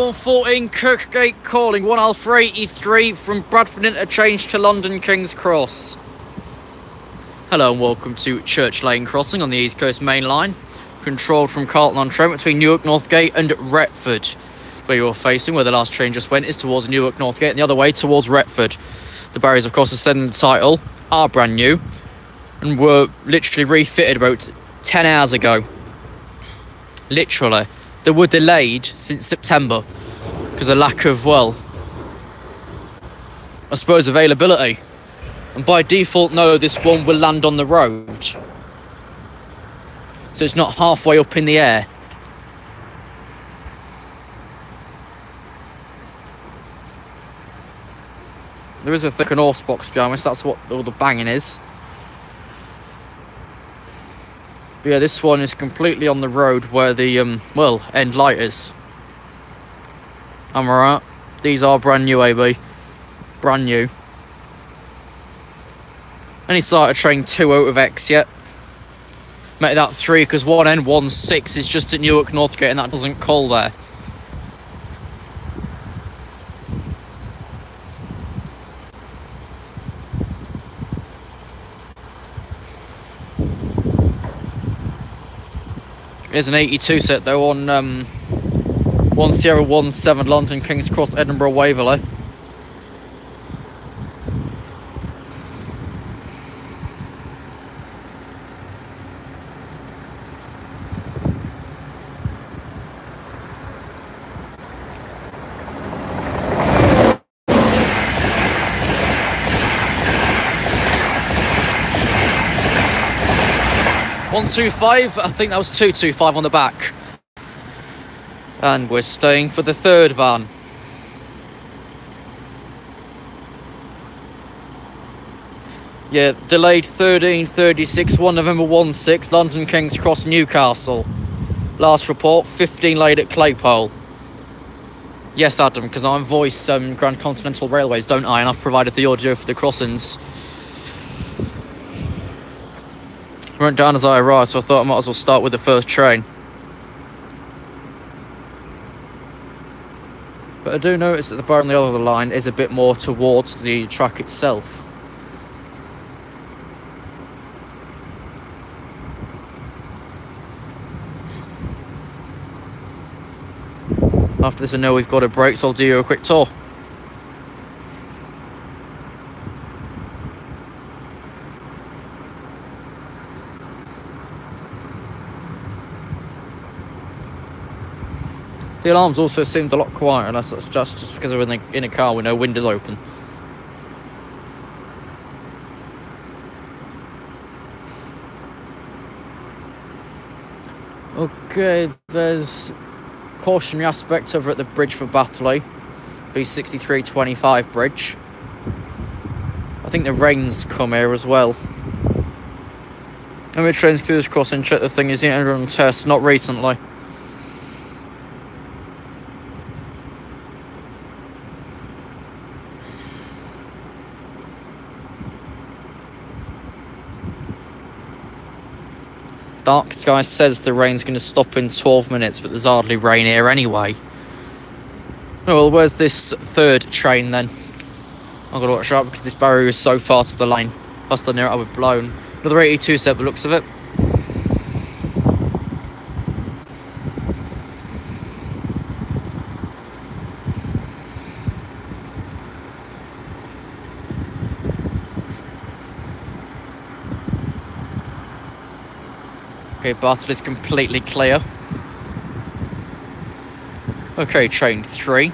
114 Kirkgate calling, 1 Alpha 83 from Bradford Interchange to London King's Cross. Hello and welcome to Church Lane Crossing on the East Coast Main Line, controlled from Carlton-on-Trent between Newark Northgate and Retford. Where you're facing, where the last train just went, is towards Newark Northgate and the other way towards Retford. The barriers, of course, ascending the title, are brand new and were literally refitted about 10 hours ago. Literally. They were delayed since September because of lack of, well, I suppose availability. And by default, no, this one will land on the road. So it's not halfway up in the air. There is a thick horse box behind us, that's what all the banging is. But yeah, this one is completely on the road where the, end light is. Am I right? These are brand new, AB. Brand new. Any sight of train 2 out of X yet. Make that 3 because 1N16 is just at Newark Northgate and that doesn't call there. Here's an 82 set though on 1017 London King's Cross, Edinburgh Waverley. .125, I think that was 225 on the back. And we're staying for the third van. Yeah, delayed 13:36, 1 November 16, London King's Cross, Newcastle. Last report, 15 laid at Claypole. Yes, Adam, because I voice Grand Continental Railways, don't I? And I've provided the audio for the crossings. Went down as I arrived, so I thought I might as well start with the first train. But I do notice that the bar on the other line is a bit more towards the track itself. After this I know we've got a break, so I'll do you a quick tour. The alarms also seemed a lot quieter, and that's just because we're in a car with no windows open. Okay, there's cautionary aspect over at the bridge for Bathley, B6325 bridge. I think the rain's come here as well. How many trains through this crossing? Check the thing is the on test, not recently. Dark Sky says the rain's going to stop in 12 minutes, but there's hardly rain here anyway. Oh, well, where's this third train then? I've got to watch out because this barrier is so far to the line. Plus, near it, I would blown. Another 82 set, the looks of it. Okay, Bartlett is completely clear. Okay, train 3.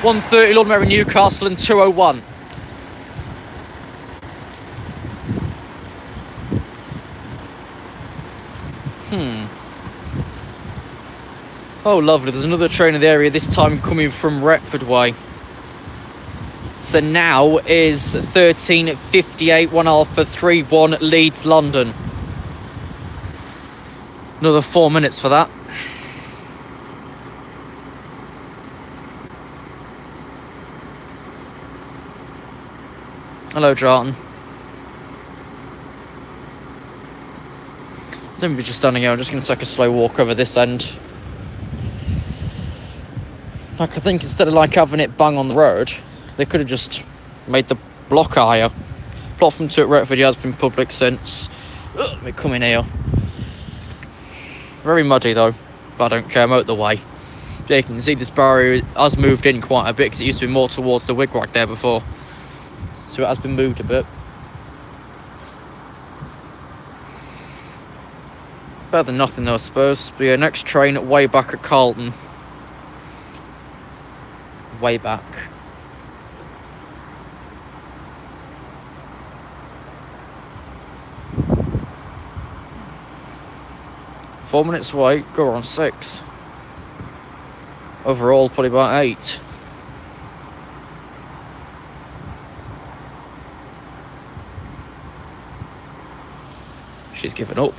.130 Lord Mayor Newcastle and 201. Oh, lovely. There's another train in the area, this time coming from Retford way. So now is 13:58, 1 Alpha 31 Leeds, London. Another 4 minutes for that. Hello, Jarton. Don't be just standing here. I'm just going to take a slow walk over this end. Like, I think instead of like having it bang on the road, they could have just made the block higher. Plot from to Retford has been public since. Let me come in here. Very muddy though, but I don't care. I'm out the way. Yeah, you can see this barrier has moved in quite a bit because it used to be more towards the wigwag there before. So it has been moved a bit. Better than nothing though, I suppose. But yeah, next train way back at Carlton. Way back. Four minutes away, go on 6. Overall, probably about 8. She's given up.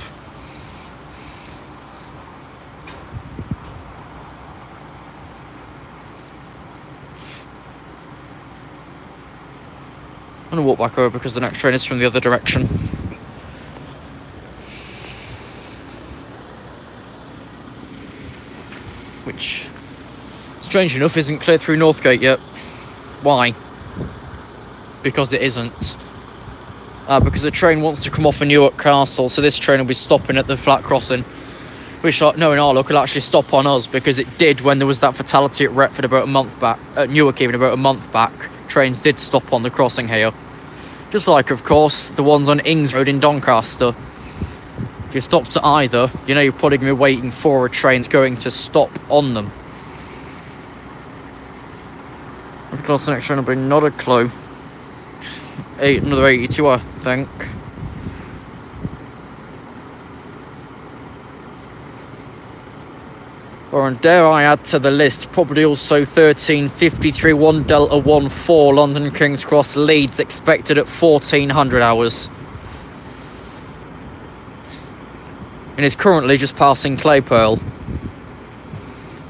I'm going to walk back over because the next train is from the other direction. Which, strange enough, isn't cleared through Northgate yet. Why? Because it isn't. Because the train wants to come off in Newark Castle, so this train will be stopping at the flat crossing. Which, knowing our luck, will actually stop on us, because it did when there was that fatality at Retford about a month back. At Newark even about a month back. Trains did stop on the crossing here. Just like, of course, the ones on Ings Road in Doncaster. If you stopped at either, you know you're probably going to be waiting for a train going to stop on them. Of course, the next train will be not a clue. Another 82, I think. Or, and dare I add to the list, probably also 1353 1 Delta 14 London King's Cross Leeds, expected at 1400 hours. And is currently just passing Claypearl.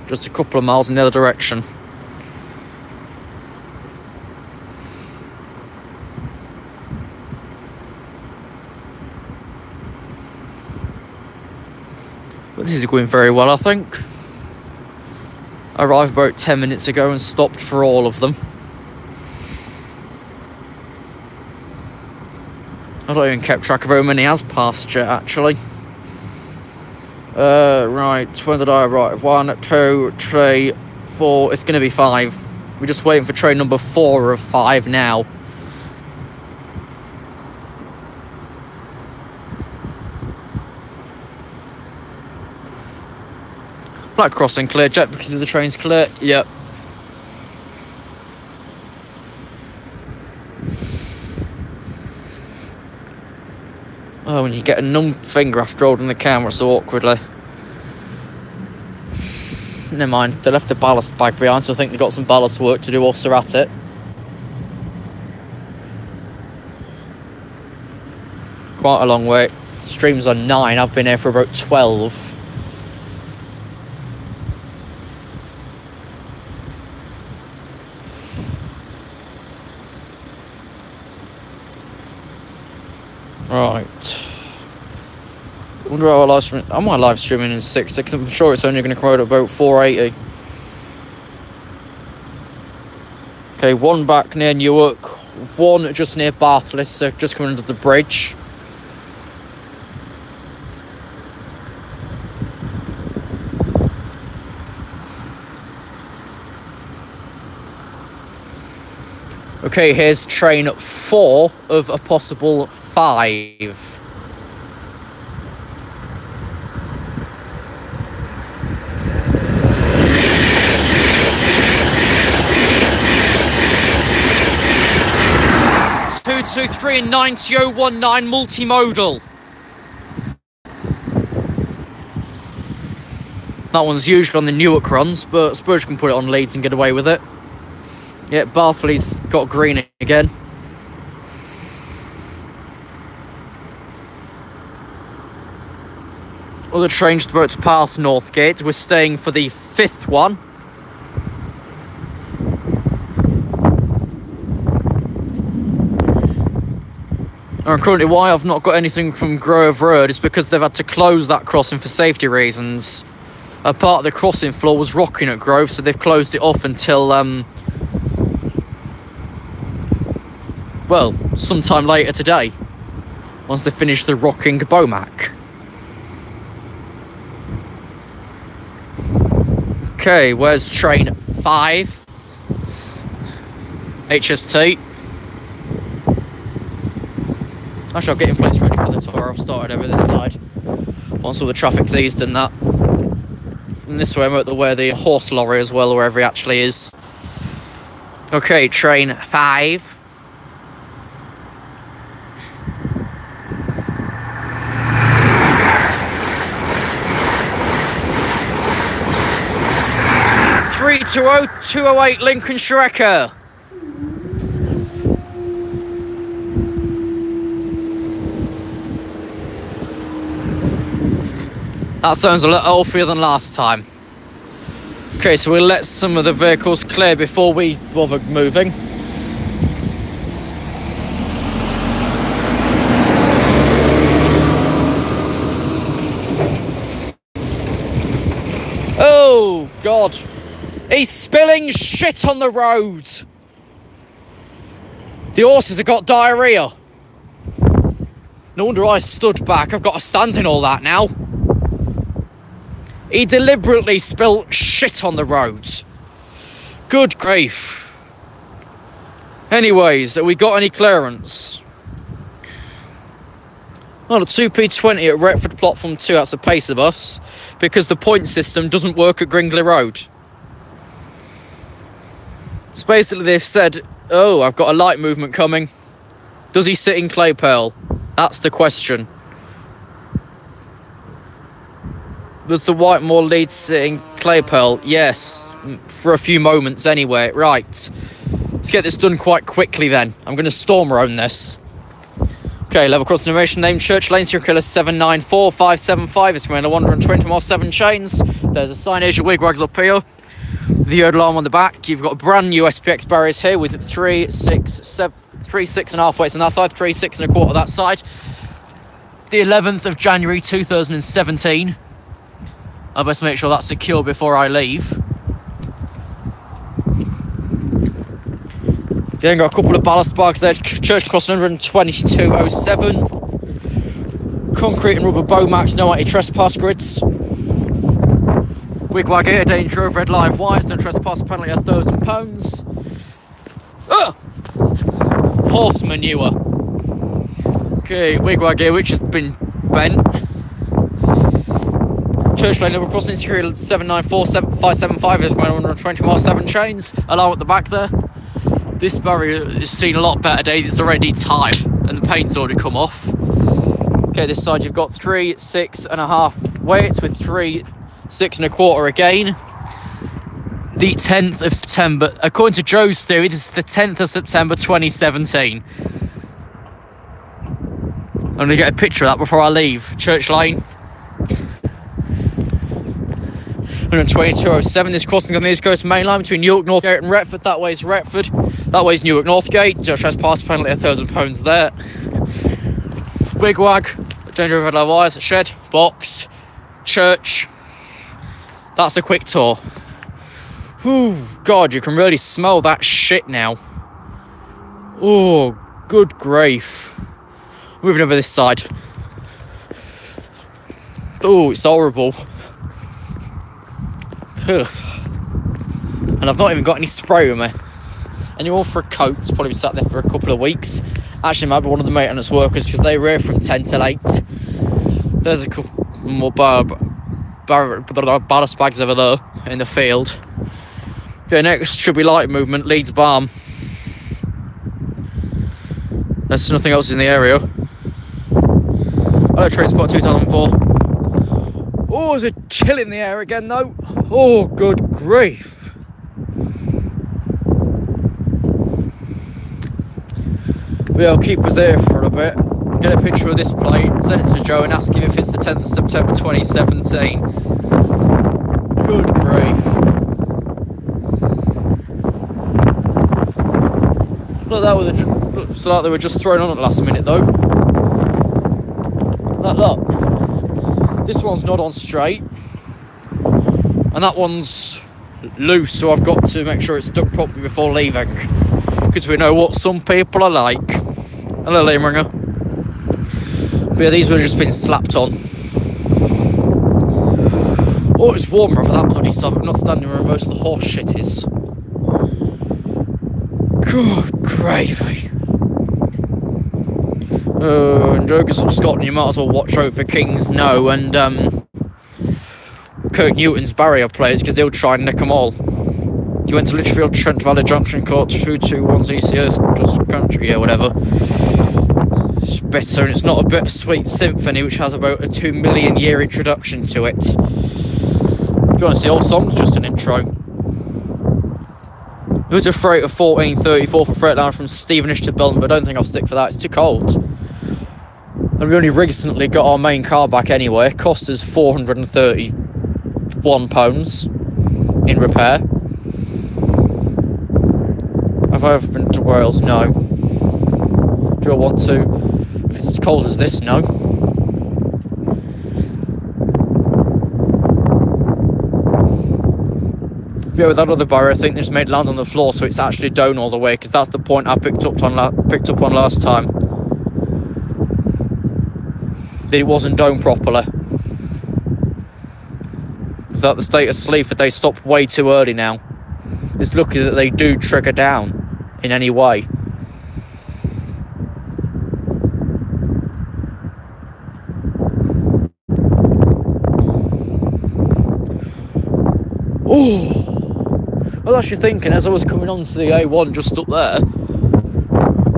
Just a couple of miles in the other direction. But this is going very well, I think. I arrived about 10 minutes ago and stopped for all of them. I don't even kept track of how many has passed yet, actually. Right, when did I arrive? 1, 2, 3, 4. It's going to be 5. We're just waiting for train number 4 of 5 now. Black crossing clear, Jet, because the train's clear. Yep. Oh, when you get a numb finger after holding the camera so awkwardly. Never mind, they left a ballast bag behind, so I think they've got some ballast work to do whilst they're at it. Quite a long way. Streams on 9, I've been here for about 12. Right. I wonder how I live stream. Am I live streaming in 6.6? I'm sure it's only going to come out at about 480. Okay, 1 back near Newark, 1 just near Bathurst, so just coming under the bridge. Okay, here's train 4 of a possible 5. Two, 3 and 9019 multimodal. That one's usually on the Newark runs, but I suppose you can put it on Leeds and get away with it. Yeah, Barthley's got green again. Other trains about to pass Northgate. We're staying for the 5th one. And currently why I've not got anything from Grove Road is because they've had to close that crossing for safety reasons. A part of the crossing floor was rocking at Grove, so they've closed it off until, well, sometime later today, once they finish the rocking Bomac. Okay, where's train 5? HST. Actually, I'm getting plates ready for the tour. I've started over this side. Once all the traffic's eased and that. And this way I'm at where the horse lorry as well, wherever he actually is. Okay, train 5. (320) 208 Lincolnshire Echo. That sounds a lot healthier than last time. Okay, so we'll let some of the vehicles clear before we bother moving. Oh, God. He's spilling shit on the road. The horses have got diarrhea. No wonder I stood back. I've got to stand in all that now. He deliberately spilt shit on the roads. Good grief. Anyways, have we got any clearance? Well, the 2P20 at Retford Platform 2, that's a pacer bus, because the point system doesn't work at Gringley Road. So basically they've said, oh, I've got a light movement coming. Does he sit in Claypole? That's the question. Does the Whitemore lead sit in Claypole? Yes, for a few moments anyway. Right, let's get this done quite quickly then. I'm going to storm around this. Okay, level crossing innovation named Church Lane, serial killer 794575. It's going to 120 miles, 7 chains. There's a signage of wigwags up here. The yard alarm on the back. You've got brand new SPX barriers here with 3, 6 and a half weights on that side, 3, 6 and a quarter that side. The 11th of January 2017. I best make sure that's secure before I leave. Then got a couple of ballast bags there. Church crossing 12207. Concrete and rubber Bomax, no anti-trespass grids. Wigwag here, danger of red live wires, no trespass penalty £1,000. Horse manure. Okay, wigwag here, which has been bent. Church Lane level crossing, serial 794575 is going 120 miles, 7 chains. Alarm at the back there. This barrier has seen a lot better days. It's already tight and the paint's already come off. Okay, this side you've got 3, 6 and a half weights with 3, 6 and a quarter again. The 10th of September, according to Joe's theory, this is the 10th of September 2017. I'm going to get a picture of that before I leave. Church Lane. 12207, this crossing on the East Coast Main Line between Newark, Northgate and Retford. That way's Retford, that way's Newark, Northgate. Trespass penalty £1,000 there. Wigwag, danger of red live wires, shed, box, church. That's a quick tour. Whew, God, you can really smell that shit now. Oh, good grief. Moving over this side. Oh, it's horrible. Ugh. And I've not even got any spray with me. Anyone for a coat? It's probably been sat there for a couple of weeks. Actually, might be one of the maintenance workers because they were here from 10 till 8. There's a couple more ballast bags over there in the field. Okay, next should be light movement, Leeds Barm. There's nothing else in the area. Hello, Train Spot 2004. Oh, there's a chill in the air again though. Oh, good grief. We'll keep us here for a bit. Get a picture of this plate, send it to Joe and ask him if it's the 10th of September 2017. Good grief. Look, looks like they were just thrown on at the last minute though. Look, this one's not on straight, and that one's loose, so I've got to make sure it's stuck properly before leaving, because we know what some people are like. Hello, lane ringer. But yeah, these would have just been slapped on. Oh, it's warmer for that bloody stuff. I'm not standing where most of the horse shit is. Good gravy. And Jokers of Scotland, you might as well watch out for Kings No and Kirk Newton's barrier players, because they'll try and nick them all. You went to Lichfield, Trent Valley Junction, Court 221 ECS, across the country, yeah, whatever. It's better, and it's not a bittersweet symphony which has about a 2 million year introduction to it. To be honest, the whole song's just an intro. It was a freight of 1434 for Freightliner from Stevenage to Belton, but I don't think I'll stick for that, it's too cold. And we only recently got our main car back anyway. It cost us £431 in repair. Have I ever been to Wales? No. Do I want to? If it's as cold as this, no. Yeah, with that other barrier, I think they just made it land on the floor, so it's actually down all the way, because that's the point I picked up on last time. That it wasn't down properly. Is that the state of Sleaford? They stopped way too early now. It's lucky that they do trigger down in any way. Oh, I was actually thinking as I was coming onto the A1 just up there,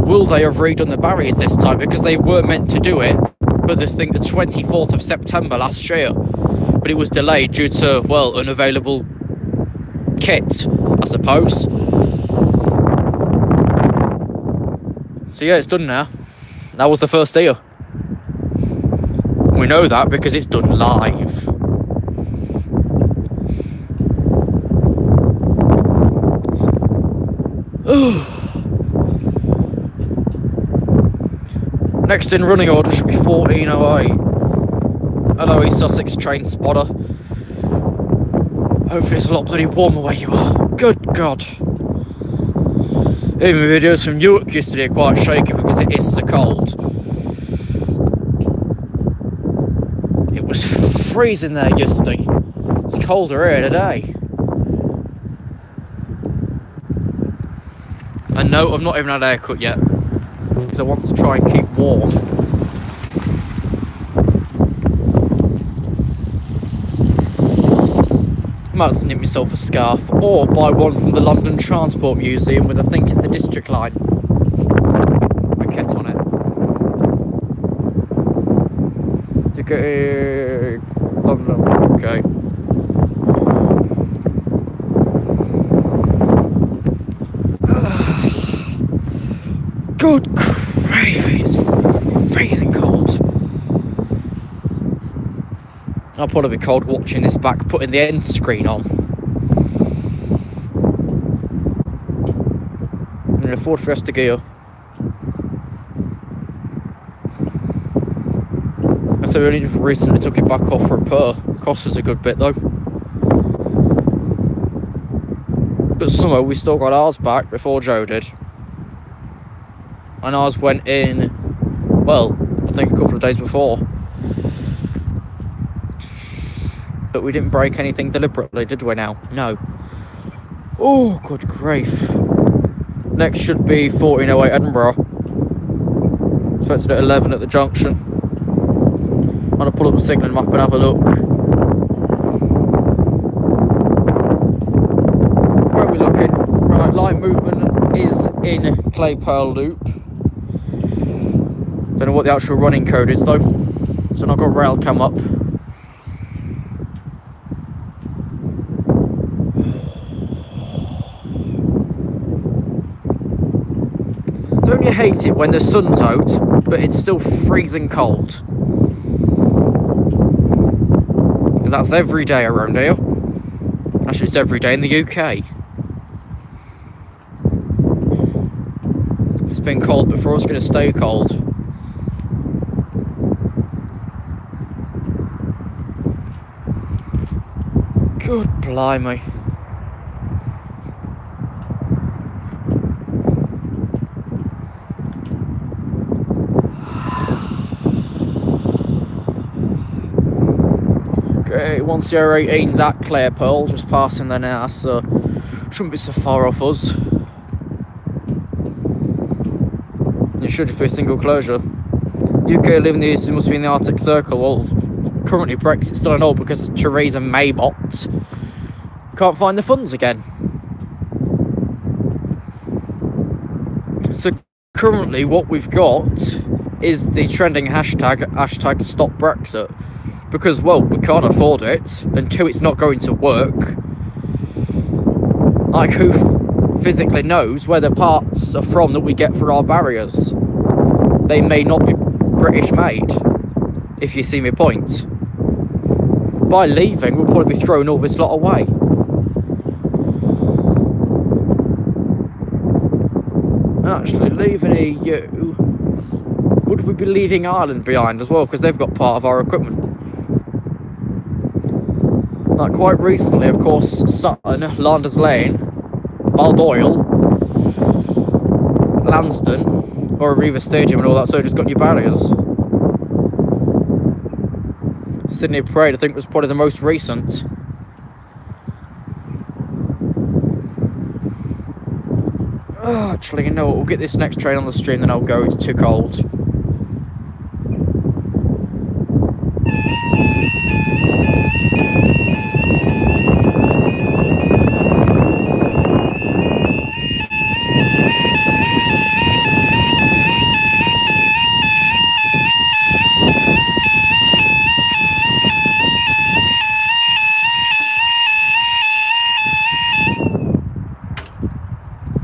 will they have redone the barriers this time? Because they were meant to do it, but I think the 24th of September last year, but it was delayed due to, well, unavailable kit, I suppose. So yeah, it's done now. That was the first year. We know that because it's done live. Next in running order should be 1408. Hello, East Sussex train spotter. Hopefully it's a lot bloody warmer where you are. Good God. Even videos from Newark yesterday are quite shaky because it is so cold. It was freezing there yesterday. It's colder here today. And no, I've not even had a haircut yet, because I want to try and keep warm. I might snip myself a scarf, or buy one from the London Transport Museum with, I think it's the District Line. A kit on it. To get London, okay. Good gravy, it's freezing cold. I'll probably be cold watching this back, putting the end screen on. And a Ford Fiesta gear. I say we only just recently took it back off for a repair. Cost us a good bit though. But somehow we still got ours back before Joe did. And ours went in, well, I think a couple of days before. But we didn't break anything deliberately, did we now? No. Oh, good grief. Next should be 1408 Edinburgh. Expected at 11 at the junction. I'm going to pull up the signalling map and have a look. Where are we looking? Right, light movement is in Claypole Loop. Don't know what the actual running code is though. So I've got rail cam up. Don't you hate it when the sun's out, but it's still freezing cold? That's every day around here. Actually, it's every day in the UK. It's been cold before, it's going to stay cold. Good blimey. Okay, 1018's at Claypole, just passing there now, so shouldn't be so far off us. It should just be a single closure. UK living the East must be in the Arctic Circle. Well, currently Brexit's still on hold because Theresa May bot can't find the funds again. So currently what we've got is the trending hashtag stop Brexit, because, well, we can't afford it, and two, it's not going to work. Like, who physically knows where the parts are from that we get for our barriers? They may not be British made, if you see my point. By leaving, we'll probably be throwing all this lot away. Actually, leaving EU, would we be leaving Ireland behind as well? Because they've got part of our equipment. Like, quite recently, of course, Sutton, Landers Lane, Baldoyle, Lansdowne, or Aviva Stadium and all that, so just got new barriers. Sydney Parade, I think, was probably the most recent. Oh, actually, you know what? We'll get this next train on the stream, then I'll go. It's too cold.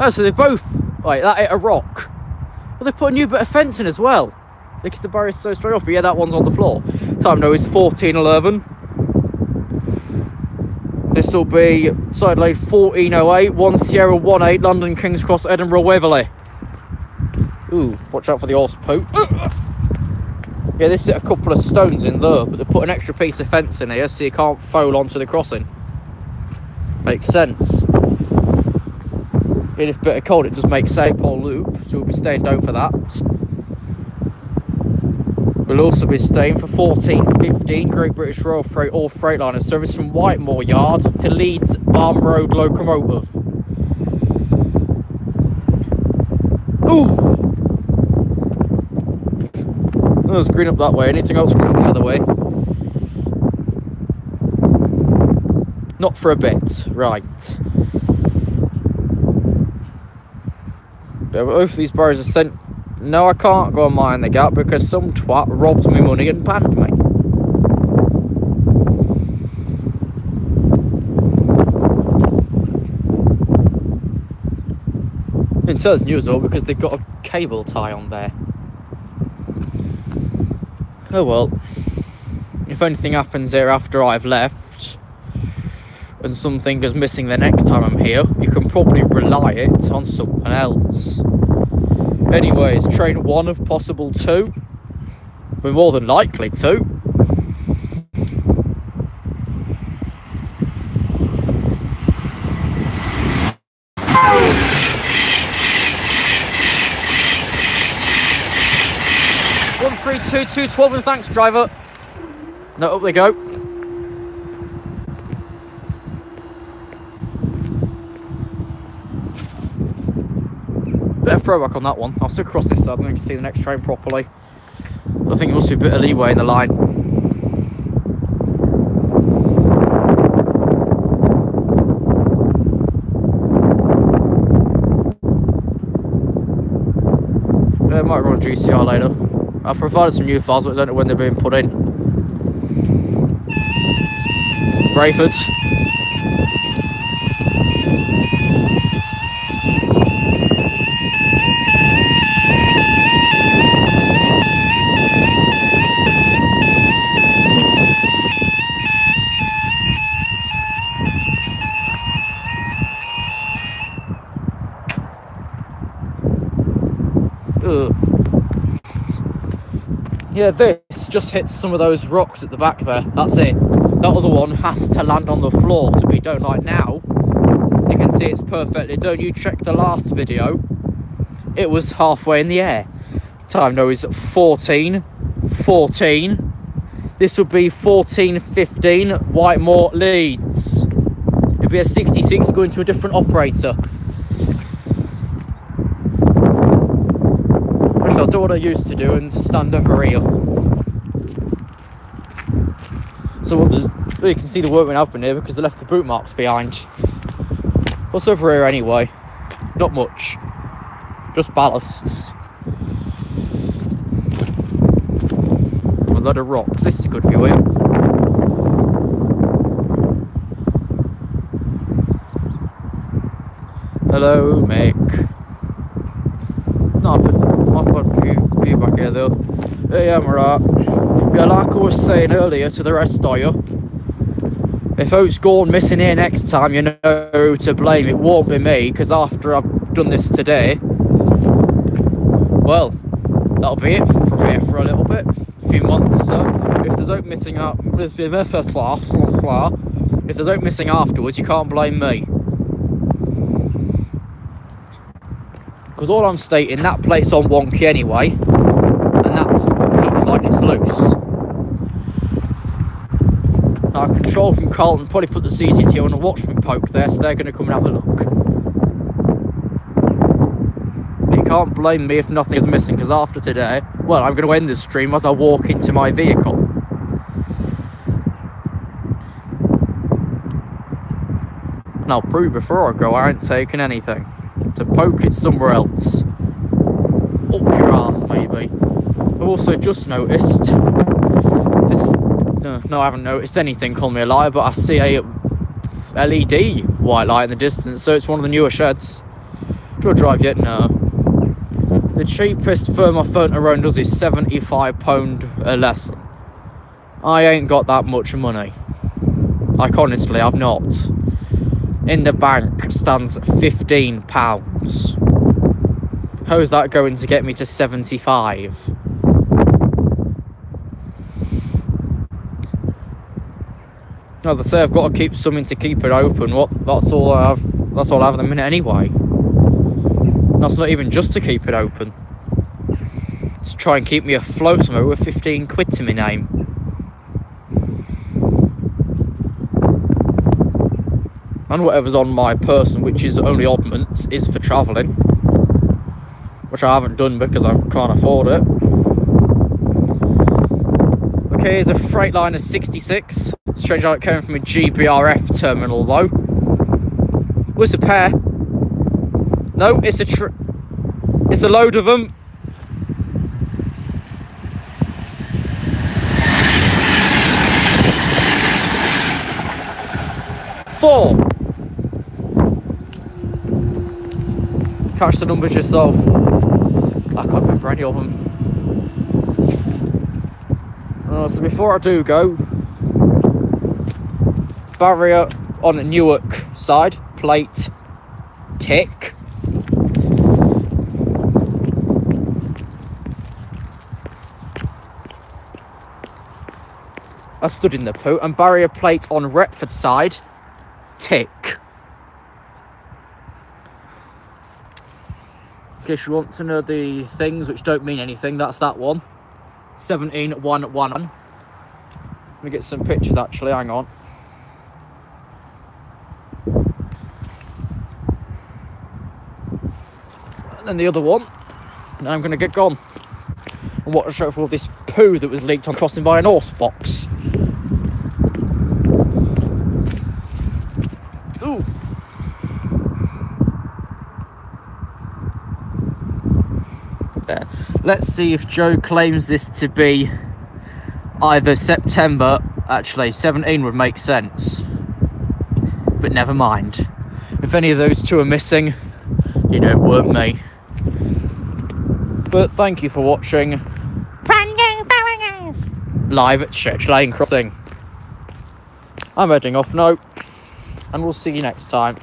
Oh, so they both, like, that hit a rock. Well, they put a new bit of fence in as well, because the barrier's so straight off. But yeah, that one's on the floor. Time now is 14:11. This will be side lane 1408, 1 Sierra 18, London King's Cross, Edinburgh Waverley. Ooh, watch out for the horse poop. Yeah, this hit a couple of stones in there, but they put an extra piece of fence in here so you can't foul onto the crossing. Makes sense. If a bit of cold, it does make St Paul Loop, so we'll be staying down for that. We'll also be staying for 14:15 Great British Royal Freight or Freightliner service from Whitemore Yard to Leeds Farm Road Locomotive. Ooh! Oh, there's green up that way. Anything else coming from the other way? Not for a bit. Right. But both of these barriers are sent. No, I can't go and mine the gap because some twat robbed me money and banned me. It says news though because they've got a cable tie on there. Oh well. If anything happens here after I've left and something is missing the next time I'm here, you can probably rely it on someone else. Anyways, train 1 of possible 2. We're more than likely 2. One, 3, 2, 2, 12, and thanks, driver. No, up they go. Bit of throwback on that one. I'll still cross this side and then you can see the next train properly. I think there must be a bit of leeway in the line. I might run GCR later. I've provided some new files, but I don't know when they're being put in. Brayford. Yeah, this just hits some of those rocks at the back there. That's it. That other one has to land on the floor to be done. Like now, you can see it's perfectly done. You check the last video, it was halfway in the air. Time now is 14:14. This will be 14:15. Whitemore Leeds. It'll be a 66 going to a different operator. I'll do what I used to do and stand over here. So you can see the workmen have been here because they left the boot marks behind. What's over here anyway? Not much. Just ballasts. A lot of rocks. This is a good view here. Hello, Mick. No, I've got a view back here though. Yeah, I'm right. Yeah, like I was saying earlier to the rest of you, if oats gone missing here next time, you know who to blame. It won't be me, because after I've done this today, well, that'll be it from here for a little bit, a few months or so. If there's oat missing out, if there's oat missing afterwards, you can't blame me. Because all I'm stating, that plate's on wonky anyway, and that looks like it's loose. Now, Control from Carlton probably put the CCTV on a watchman poke there, so they're going to come and have a look. But you can't blame me if nothing is missing, because after today, well, I'm going to end this stream as I walk into my vehicle. And I'll prove before I go, I ain't taking anything. To poke it somewhere else. Up your arse, maybe. I've also just noticed this. No, I haven't noticed anything, call me a liar, but I see a LED white light in the distance, so it's one of the newer sheds. Do I drive yet? No. The cheapest firm I phone around does is £75 a lesson. I ain't got that much money. Like, honestly, I've not. In the bank stands £15. How's that going to get me to 75? No, they say I've got to keep something to keep it open. That's all I have. That's all I have at the minute anyway. That's not even just to keep it open. It's to try and keep me afloat somewhere with 15 quid to my name. And whatever's on my person, which is only oddments, is for travelling. Which I haven't done because I can't afford it. Okay, here's a Freightliner 66. Strange how it came from a GBRF terminal though. Was a pair. No, it's a load of them. Four. Catch the numbers yourself. I can't remember any of them. So before I do go, barrier on the Newark side, plate, tick. I stood in the poo. And barrier plate on Retford side, tick. In case you want to know the things which don't mean anything, that's that one. 17111. Let me get some pictures actually, hang on. And then the other one. And I'm going to get gone. And watch out for all this poo that was leaked on crossing by an horse box. Ooh. There. Let's see if Joe claims this to be either September. Actually, 17 would make sense. But never mind. If any of those two are missing, you know it weren't me. But thank you for watching. Live at Church Lane Crossing. I'm heading off now, and we'll see you next time.